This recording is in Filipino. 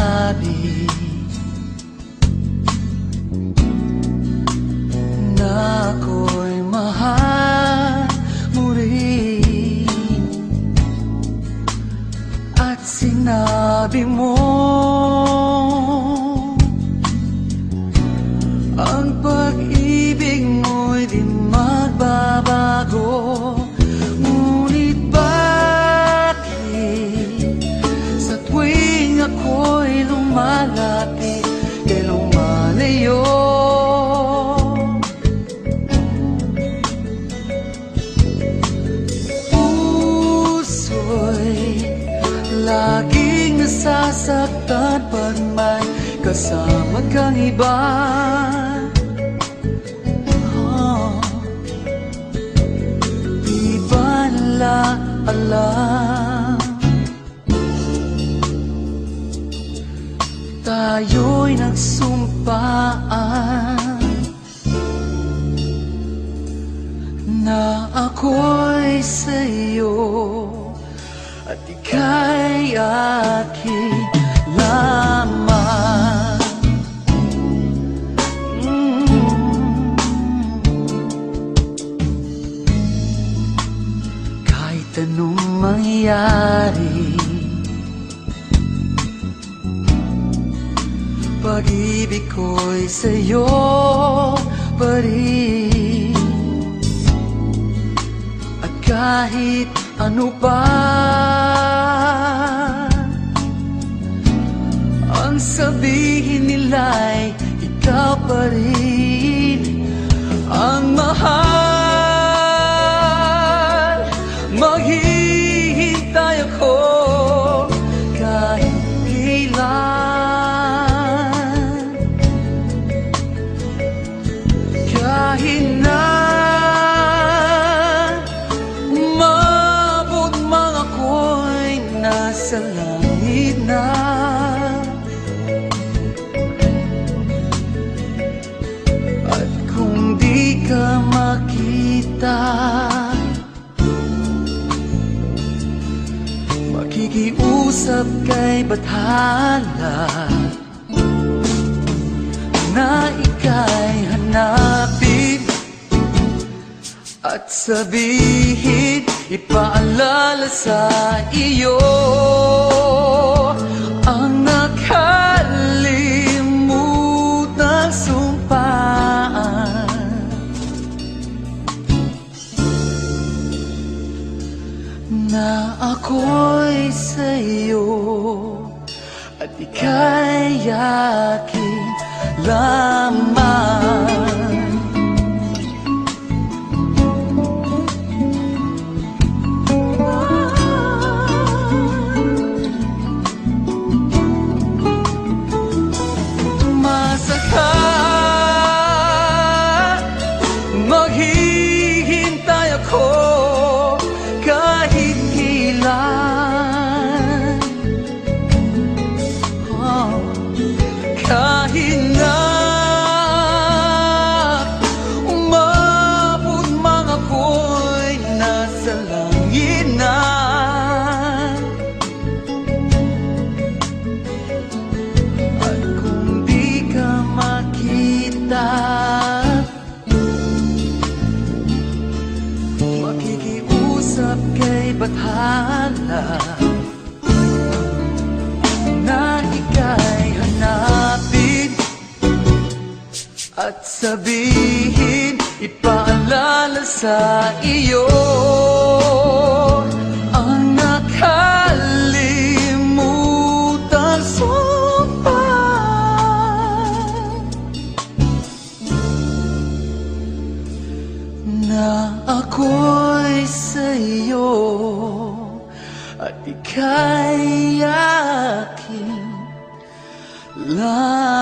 sinabi na ako'y mahal mo rin, at sinabi mo ang pag-ibig mo'y di magbabago. Ngunit bakit sa tuwing ako'y lumalapit kay lumalayo? Puso'y laging nasasaktan pag may kasama kang iba. Di ba nila alam tayo'y nagsumpaan na ako'y sa'yo at ika'y akin lamang. Kahit anong mangyari, pag-ibig ko'y sa'yo pa rin. At kahit ano pa ang sabihin nila'y ikaw pa rin ang mahal. Maghihintay ako kahit kailan, kahit na umabot mang ako'y nasa langit na. At kung di ka makita, makikiusap kay Bathala na ika'y hanapin at sabihin, ipaalala sa iyo ang nakalimutang sumpaan. Na ako'y sa'yo at ika'y akin lamang. Maghihintay ako kahit kailan, kahit na umabot mang ako'y nasa langit na. At kung di ka makita, makikiusap kay Bathala na ika'y hanapin at sabihin, ipaalala sa iyo ang nakalimutang sumpaan. Na ako'y sa'yo at ika'y akin lang.